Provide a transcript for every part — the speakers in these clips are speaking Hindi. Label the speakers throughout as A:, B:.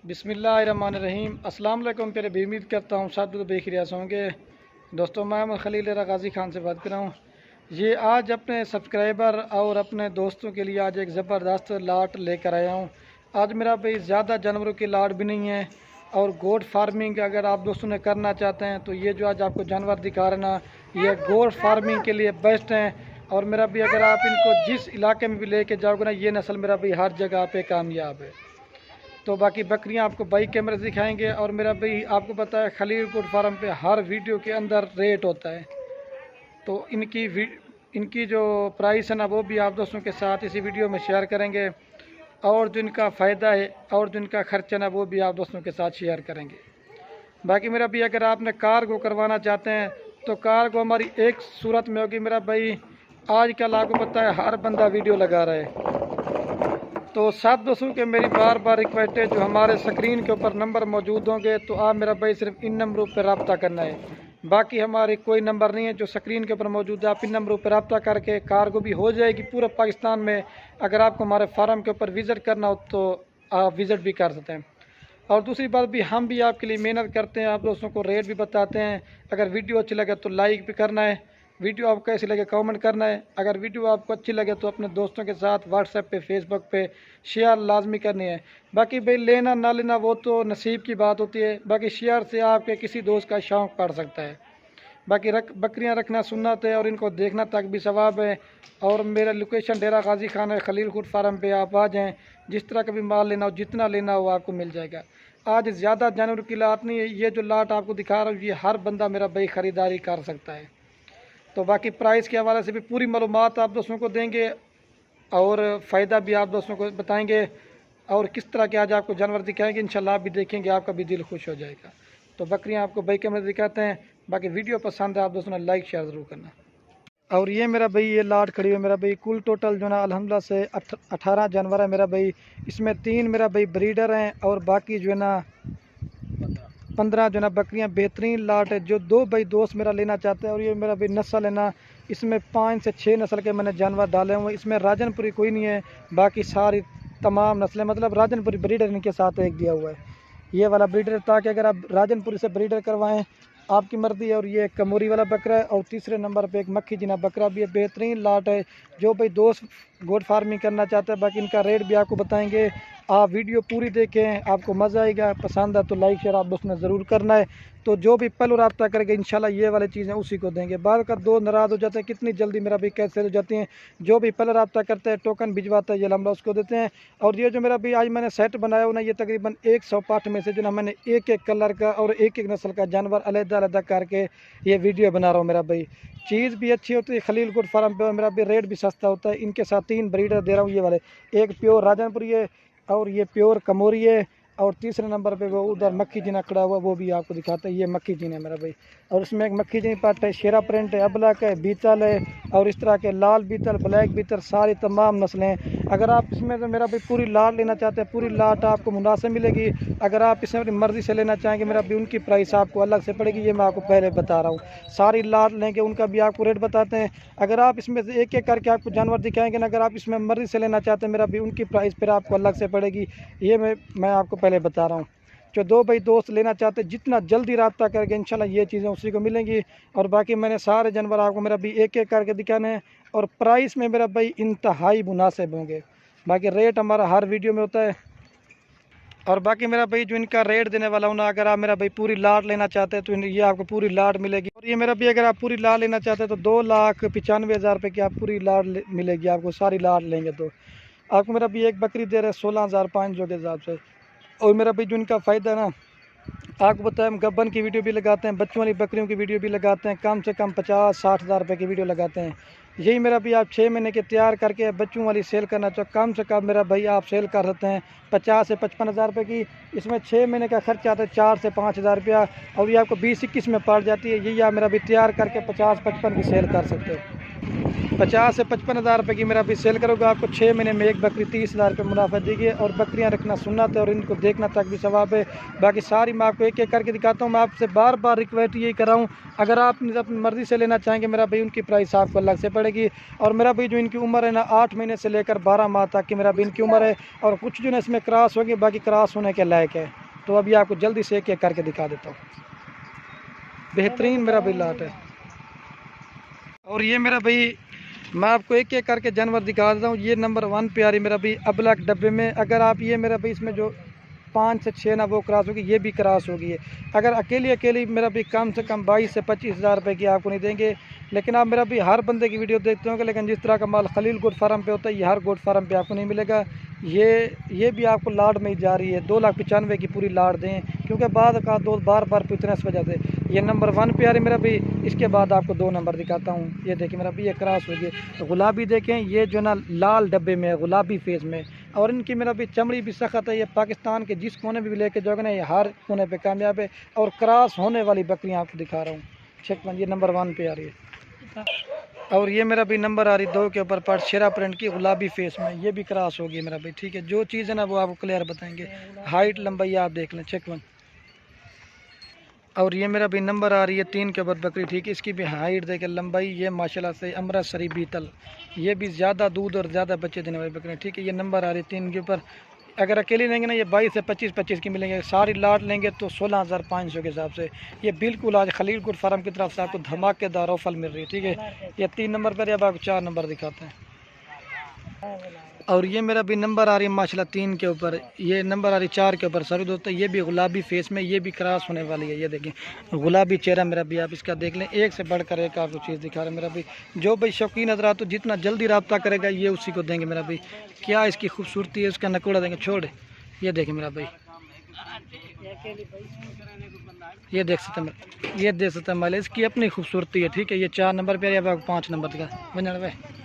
A: बिस्मिल्लाहिर्रहमानिर्रहीम। अस्सलाम वालेकुम प्यारे भी, उम्मीद करता हूँ सब तो बेखिरियात होंगे। दोस्तों, मैं खलील गाजी खान से बात कर रहा हूँ। ये आज अपने सब्सक्राइबर और अपने दोस्तों के लिए आज एक ज़बरदस्त लाट लेकर आया हूँ। आज मेरा भाई ज़्यादा जानवरों की लाट भी नहीं है और गोट फार्मिंग अगर आप दोस्तों ने करना चाहते हैं तो ये जो आज आपको जानवर दिखा रहे ना, ये गोट फार्मिंग के लिए बेस्ट हैं। और मेरा भी अगर आप इनको जिस इलाके में भी लेके जाओगे ना, ये नस्ल मेरा भी हर जगह पे कामयाब है। तो बाकी बकरियां आपको बाई कैमरे से दिखाएंगे। और मेरा भाई आपको पता है खलील गोट फार्म पे हर वीडियो के अंदर रेट होता है, तो इनकी जो प्राइस है ना वो भी आप दोस्तों के साथ इसी वीडियो में शेयर करेंगे। और जो इनका फ़ायदा है और जो इनका खर्चा ना वो भी आप दोस्तों के साथ शेयर करेंगे। बाकी मेरा भाई अगर आपने कार को करवाना चाहते हैं तो कार को हमारी एक सूरत में होगी मेरा भाई, आजकल आपको पता है हर बंदा वीडियो लगा रहा है। तो सब दोस्तों के मेरी बार बार रिक्वेस्ट है, जो हमारे स्क्रीन के ऊपर नंबर मौजूद होंगे तो आप मेरा भाई सिर्फ इन नंबरों पर रब्ता करना है। बाकी हमारे कोई नंबर नहीं है जो स्क्रीन के ऊपर मौजूद है। आप इन नंबरों पर रब्ता करके कार को भी हो जाएगी पूरे पाकिस्तान में। अगर आपको हमारे फार्म के ऊपर विज़िट करना हो तो आप विज़िट भी कर सकते हैं। और दूसरी बात भी, हम भी आपके लिए मेहनत करते हैं, आप दोस्तों को रेट भी बताते हैं। अगर वीडियो अच्छी लगे तो लाइक भी करना है, वीडियो आपको कैसी लगे कमेंट करना है। अगर वीडियो आपको अच्छी लगे तो अपने दोस्तों के साथ व्हाट्सएप पे फेसबुक पे शेयर लाजमी करनी है। बाकी भाई लेना ना लेना वो तो नसीब की बात होती है। बाकी शेयर से आपके किसी दोस्त का शौक़ पड़ सकता है। बाकी बकरियां रखना सुन्नत है और इनको देखना तक भी सवाब है। और मेरा लोकेशन डेरा गाजी खान है, खलील गोट फार्म पे आप आ जाएँ। जिस तरह का भी माल लेना हो, जितना लेना हो आपको मिल जाएगा। आज ज़्यादा जानवर की लाट नहीं है, ये जो लाट आपको दिखा रहा हूँ ये हर बंदा मेरा भाई ख़रीदारी कर सकता है। तो बाकी प्राइस के हवाले से भी पूरी मालूमात आप दोस्तों को देंगे और फ़ायदा भी आप दोस्तों को बताएंगे। और किस तरह के आज आपको जानवर दिखाएंगे, इंशाल्लाह आप भी देखेंगे, आपका भी दिल खुश हो जाएगा। तो बकरियां आपको भाई कैमरे दिखाते हैं। बाकी वीडियो पसंद है आप दोस्तों ने लाइक शेयर ज़रूर करना। और ये मेरा भाई ये लाट खड़ी है मेरा भाई, कुल टोटल जो ना अल्हम्दुलिल्लाह से 18 जानवर है मेरा भाई। इसमें 3 मेरा भाई ब्रीडर हैं और बाकी जो है ना 15 जो ना बकरियां बेहतरीन लाट है। जो 2 भाई दोस्त मेरा लेना चाहते हैं और ये मेरा भाई नस्ल है ना, इसमें 5 से 6 नस्ल के मैंने जानवर डाले हुए। इसमें राजनपुरी कोई नहीं है, बाकी सारी तमाम नस्लें, मतलब राजनपुरी ब्रीडर इनके साथ एक दिया हुआ है, ये वाला ब्रीडर, ताकि अगर आप राजनपुरी से ब्रीडर करवाएं आपकी मर्जी है। और ये कमोरी वाला बकरा है। और तीसरे नंबर पे एक मक्खी जीना बकरा भी है, बेहतरीन लाट है। जो भाई दोस्त गोट फार्मिंग करना चाहते हैं, बाकी इनका रेट भी आपको बताएंगे। आप वीडियो पूरी देखें, आपको मज़ा आएगा। पसंद है तो लाइक शेयर आप दोस्तों ने ज़रूर करना है। तो जो भी पहले रब्ता करेंगे इंशाल्लाह ये वाली चीज़ें उसी को देंगे। बार कर दो नाराज़ हो जाते हैं, कितनी जल्दी मेरा भी कैसे हो जाती हैं। जो भी पहले रब्ता करते हैं टोकन भिजवाता है ये लम्बा उसको देते हैं। और ये जो मेरा भी आज मैंने सेट बनाया हुआ ना, ये तकरीबन 100 पाठ में से जो ना मैंने एक एक कलर का और एक एक नस्ल का जानवर अलग-अलग करके ये वीडियो बना रहा हूँ मेरा भाई। चीज़ भी अच्छी होती है खलील गोट फार्म पे, मेरा भी रेट भी सस्ता होता है। इनके साथ 3 ब्रीडर दे रहा हूँ, ये वाले, एक प्योर राजनपुरी है और ये प्योर कमोरी है। और तीसरे नंबर पे वो उधर मक्खी जीना खड़ा हुआ, वो भी आपको दिखाता है। ये मक्खी जीना है मेरा भाई। और इसमें एक मक्खी जीनी पट है, शेरा प्रिंट है, अबलक है, बीतल है और इस तरह के लाल बीतल, ब्लैक बीतल, सारी तमाम नस्लें हैं। अगर आप इसमें तो मेरा भाई पूरी लाट लेना चाहते हैं, पूरी लाट आपको मुनासिब मिलेगी। अगर आप इसमें अपनी मर्ज़ी से लेना चाहेंगे मेरा भी, उनकी प्राइस आपको अलग से पड़ेगी, ये मैं आपको पहले बता रहा हूँ। सारी लाट लेंगे उनका भी आपको रेट बताते हैं। अगर आप इसमें से एक एक करके आपको जानवर दिखाएंगे ना, अगर आप इसमें मर्ज़ी से लेना चाहते हैं मेरा भी, उनकी प्राइस फिर आपको अलग से पड़ेगी, ये मैं आपको पहले बता रहा हूँ। जो 2 भाई दोस्त लेना चाहते हैं जितना जल्दी रब्ता करके इंशाल्लाह ये चीज़ें उसी को मिलेंगी। और बाकी मैंने सारे जानवर आपको मेरा भी एक एक करके दिखाने हैं और प्राइस में मेरा भाई इंतहाई मुनासिब होंगे। बाकी रेट हमारा हर वीडियो में होता है। और बाकी मेरा भाई जो इनका रेट देने वाला हूँ ना, अगर आप मेरा भाई पूरी लाट लेना चाहते हैं तो ये आपको पूरी लाट मिलेगी। और ये मेरा भी अगर आप पूरी लाट लेना चाहते हैं तो 2,95,000 रुपये की आप पूरी लाट मिलेगी आपको। सारी लाट लेंगे तो आपको मेरा भी एक बकरी दे रहे हैं 16,500 के हिसाब से। और मेरा भाई जो इनका फ़ायदा है ना, आपको पता है हम गब्बन की वीडियो भी लगाते हैं, बच्चों वाली बकरियों की वीडियो भी लगाते हैं, कम से कम 50-60 हज़ार रुपये की वीडियो लगाते हैं। यही मेरा भी आप 6 महीने के तैयार करके बच्चों वाली सेल करना चाहो, कम से कम मेरा भाई आप सेल कर सकते हैं 50 से 55 हज़ार रुपये की। इसमें 6 महीने का खर्चा आता है 4 से 5 हज़ार रुपया और ये आपको 20-21 में पड़ जाती है। यही आप मेरा भी तैयार करके 50-55 की सेल कर सकते हो। 50 से 55 हज़ार रुपये की मेरा भी सेल करोगे, आपको 6 महीने में एक बकरी 30 हज़ार रुपये मुनाफा देगी। और बकरियां रखना सुन्नत है और इनको देखना तक भी सवाब है। बाकी सारी मैं आपको एक एक करके दिखाता हूँ। मैं आपसे बार बार रिक्वेस्ट यही कर रहा हूँ, अगर आप अपनी मर्ज़ी से लेना चाहेंगे मेरा भाई, उनकी प्राइस आपको अलग से पड़ेगी। और मेरा भाई जो इनकी उम्र है ना 8 महीने से लेकर 12 माह तक की मेरा भी इनकी उम्र है। और कुछ जो ना इसमें क्रॉस होगी, बाकी क्रॉस होने के लायक है। तो अभी आपको जल्दी से एक एक करके दिखा देता हूँ। बेहतरीन मेरा भाई लाट है। और ये मेरा भाई मैं आपको एक एक करके जानवर दिखा देता हूँ। ये नंबर 1 पे आ रही मेरा भाई अबलक डब्बे में। अगर आप ये मेरा भाई इसमें जो 5 से 6 ना वो क्रॉस होगी, ये भी क्रॉस होगी है। अगर अकेली मेरा भी कम से कम 22 से 25 हज़ार रुपये की आपको नहीं देंगे। लेकिन आप मेरा भी हर बंदे की वीडियो देखते होंगे, लेकिन जिस तरह का माल खलील गोट फार्म पे होता है, ये हर गोट फार्म पे आपको नहीं मिलेगा। ये भी आपको लाड में ही जा रही है। 2,95,000 की पूरी लाड दें, क्योंकि बाद का दो बार पूछने इस वजह से। ये नंबर 1 पे आ रही मेरा भी। इसके बाद आपको 2 नंबर दिखाता हूँ। ये देखिए मेरा भी ये क्रॉस हो गई। तो गुलाबी देखें, ये जो ना लाल डब्बे में है, गुलाबी फेस में। और इनकी मेरा भी चमड़ी भी सख्त है। ये पाकिस्तान के जिस कोने भी लेके जाओगे ना, ये हर कोने पे कामयाब है। और क्रॉस होने वाली बकरियाँ आपको दिखा रहा हूँ। चेक ये नंबर 1 पे आ रही है। और ये मेरा भी नंबर आ रही 2 के ऊपर पर शेरा प्रिंट की गुलाबी फेस में। ये भी क्रॉस होगी मेरा भाई, ठीक है। जो चीज़ है ना वो आपको क्लियर बताएंगे। हाइट लंबाई आप देख लें। चेक 1। और ये मेरा भी नंबर आ रही है 3 के ऊपर बकरी, ठीक है। इसकी भी हाइट देखे, लंबाई, ये माशाल्लाह से अमृतसरी बीतल। ये भी ज़्यादा दूध और ज़्यादा बच्चे देने वाली बकरी, ठीक है। ये नंबर आ रही है 3 के ऊपर। अगर अकेली लेंगे ना, ये 22 से 25 की मिलेंगे। सारी लाट लेंगे तो 16,500 के हिसाब से। ये बिल्कुल आज खलील गुड फार्म की तरफ से आपको धमाकेदार ऑफर मिल रही है, ठीक है। ये 3 नंबर पर, अब आपको 4 नंबर दिखाते हैं। और ये मेरा भी नंबर आ रही है माशाल्लाह 3 के ऊपर। ये नंबर आ रही 4 के ऊपर। सॉरी दोस्तों, ये भी गुलाबी फेस में, ये भी क्रॉस होने वाली है। ये देखिए गुलाबी चेहरा मेरा भी, आप इसका देख लें। एक से बढ़कर एक आपको चीज़ दिखा रहा है मेरा भी। जो भाई शौकीन नजर आता, तो जितना जल्दी रब्ता करेगा ये उसी को देंगे मेरा भाई। क्या इसकी खूबसूरती है, उसका नकोड़ा देंगे छोड़। ये देखें मेरा भाई, ये देख सकते हैं, ये देख सकते हैं माले, इसकी अपनी खूबसूरती है, ठीक है। ये 4 नंबर पे, अब आपको 5 नंबर का बन जाना भाई।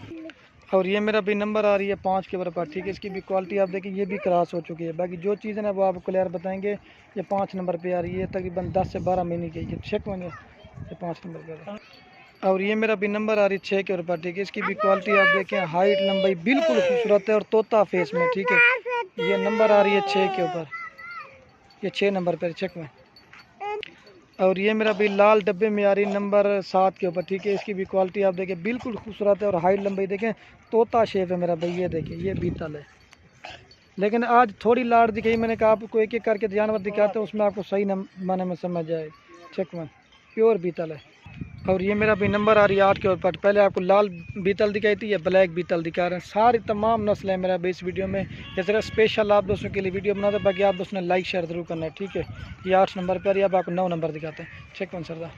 A: और ये मेरा भी नंबर आ रही है 5 के बराबर, ठीक है। इसकी भी क्वालिटी आप देखिए, ये भी क्रॉस हो चुकी है। बाकी जो चीज़ है ना वो आपको क्लियर बताएंगे। ये 5 नंबर पे आ रही है, तकरीबन 10 से 12 महीने की। ये चेक होंगे, ये 5 नंबर पे आ रही है। और ये मेरा भी नंबर आ रही है 6 के ऊपर, ठीक है। इसकी भी क्वालिटी आप देखें, हाइट लंबाई बिल्कुल खूबसूरत है और तोता फेस में, ठीक है। ये नंबर आ रही है 6 के ऊपर, ये 6 नंबर पर चेक में। और ये मेरा भी लाल डब्बे में आ रही नंबर 7 के ऊपर, ठीक है। इसकी भी क्वालिटी आप देखें, बिल्कुल खूबसूरत है और हाइट लंबाई देखें, तोता शेप है मेरा भाई। ये देखिए, ये बीतल है। लेकिन आज थोड़ी लाड़ दिखाई, मैंने कहा आपको एक एक करके जानवर दिखाते हैं, उसमें आपको सही माने में समझ जाए। चेक में प्योर बीतल है। और ये मेरा भी नंबर आ रही है 8 के ऊपर। पहले आपको लाल बीतल दिखाई थी, या ब्लैक बीतल दिखा रहे हैं। सारी तमाम नस्ल है मेरा भी इस वीडियो में। ये सिर्फ स्पेशल आप दोस्तों के लिए वीडियो बना दे। बाकी आप दोस्तों ने लाइक शेयर जरूर करना है, ठीक है। ये 8 नंबर पर, अब आपको 9 नंबर दिखाते हैं। चेक कौन सरदा।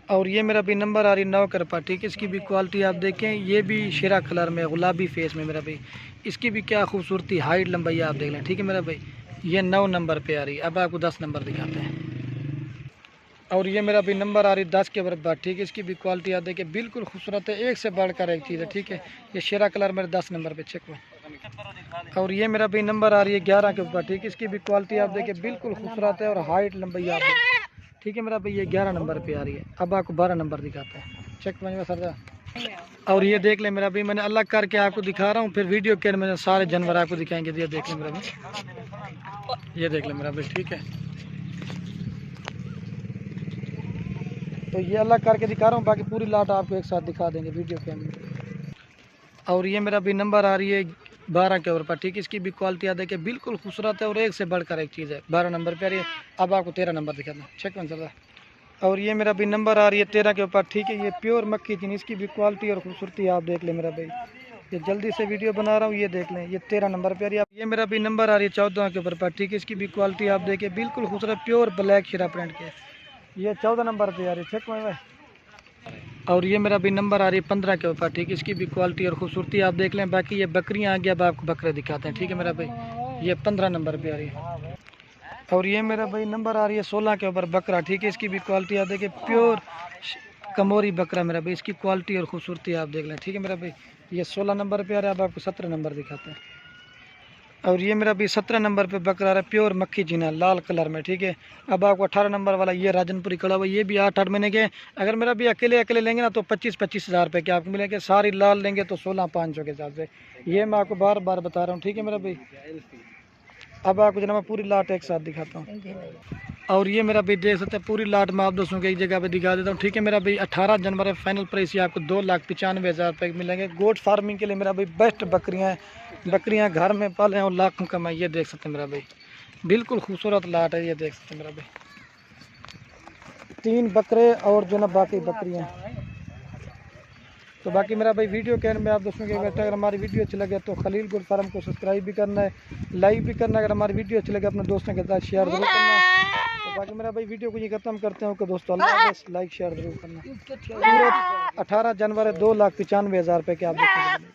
A: और ये मेरा भी नंबर आ रही 9 के ऊपर, ठीक है। इसकी भी क्वालिटी आप देखें, ये भी शेरा कलर में, गुलाबी फेस में मेरा भाई। इसकी भी क्या खूबसूरती, हाइट लंबाई आप देख लें, ठीक है मेरा भाई। ये 9 नंबर पर आ रही है। अब आपको 10 नंबर दिखाते हैं। और ये मेरा भी नंबर आ रही 10 के बराबर, ठीक है। इसकी भी क्वालिटी आप देखिए, बिल्कुल खूबसूरत है, एक से बढ़कर एक चीज़ है, ठीक है। ये शेरा कलर मेरे 10 नंबर पे, चेक में। और ये मेरा भी नंबर आ रही है 11 के ऊपर, ठीक है। इसकी भी क्वालिटी आप देखिए, बिल्कुल खूबसूरत है और हाइट लंबाई आप देखिए, ठीक है मेरा भाई। ये 11 नंबर पे आ रही है। अब आपको 12 नंबर दिखाते हैं। चेक में सरदा। और ये देख लें मेरा भी, मैंने अलग करके आपको दिखा रहा हूँ, फिर वीडियो के में सारे जानवर आपको दिखाएंगे। ये देख लें मेरा भी, ये देख लें मेरा भाई, ठीक है। तो ये अलग करके दिखा रहा हूँ, बाकी पूरी लाट आपको एक साथ दिखा देंगे वीडियो के अंदर। और ये मेरा भी नंबर आ रही है 12 के ऊपर, ठीक है। इसकी भी क्वालिटी आ देखिए, बिल्कुल खूबसूरत है और एक से बढ़कर एक चीज़ है। 12 नंबर पे आ रही है। अब आपको 13 नंबर दिखाते हैं। चेक कौन सा। और ये मेरा भी नंबर आ रही है 13 के ऊपर, ठीक है। ये प्योर मक्की चीनी, इसकी भी क्वालिटी और खूबसूरती आप देख लें मेरा भाई। ये जल्दी से वीडियो बना रहा हूँ, ये देख लें। ये 13 नंबर पे आ रही है। ये मेरा भी नंबर आ रही है 14 के ऊपर, ठीक है। इसकी भी क्वालिटी आप देखिए, बिल्कुल खूबसूरत प्योर ब्लैक शेरा प्रिंट के, ये 14 नंबर पे आ रही है। चेक में भाई। और ये मेरा भी नंबर आ रही है 15 के ऊपर, ठीक है। इसकी भी क्वालिटी और खूबसूरती आप देख लें। बाकी ये बकरियां आ गया, अब आपको बकरे दिखाते हैं, ठीक है मेरा भाई। ये 15 नंबर पे आ रही है। और ये मेरा भाई नंबर आ रही है 16 के ऊपर बकरा, ठीक है। इसकी भी क्वालिटी आप देखिए, प्योर कमोरी बकरा मेरा भाई। इसकी क्वालिटी और खूबसूरती आप देख लें, ठीक है मेरा भाई। ये 16 नंबर पे आ रहा है। अब आपको 17 नंबर दिखाते हैं। और ये मेरा भी 17 नंबर पे बकरा है, प्योर मक्खी जीना लाल कलर में, ठीक है। अब आपको 18 नंबर वाला ये राजनपुरी कड़ा हुआ, ये भी 8-8 महीने के। अगर मेरा भी अकेले अकेले लेंगे ना तो 25-25 हज़ार रुपये के आपको मिलेंगे। सारी लाल लेंगे तो 16,500 के हिसाब से। ये मैं आपको बार बार बता रहा हूँ, ठीक है मेरा भाई। अब आपको जना मैं पूरी लाट एक साथ दिखाता हूँ। और ये मेरा भाई देख सकते हैं पूरी लाट मैं आप दोस्तों को एक जगह पे दिखा देता हूँ, ठीक है मेरा भाई। 18 जनवरी फाइनल प्राइस ये आपको 2,95,000 रुपये मिलेंगे। गोट फार्मिंग के लिए मेरा भाई बेस्ट बकरियाँ हैं। बकरियाँ घर में पाले हैं और लाखों कमाई। ये देख सकते हैं मेरा भाई, बिल्कुल खूबसूरत लाट है। ये देख सकते हैं मेरा भाई, 3 बकरे और जो ना बाकी बकरियाँ। तो बाकी मेरा भाई वीडियो के में आप दोस्तों के अगर हमारी वीडियो अच्छी लगे तो खलील गोट फार्म को सब्सक्राइब भी करना है, लाइक भी करना है। अगर हमारी वीडियो अच्छी लगे अपने दोस्तों के साथ शेयर जरूर करना। तो बाकी मेरा भाई वीडियो को ये खत्म करते हैं कि दोस्तों अल्लाह हाफ़िज़, लाइक शेयर जरूर करना। पूरे 18 जनवरी 2,95,000 रुपये के आप दोस्तों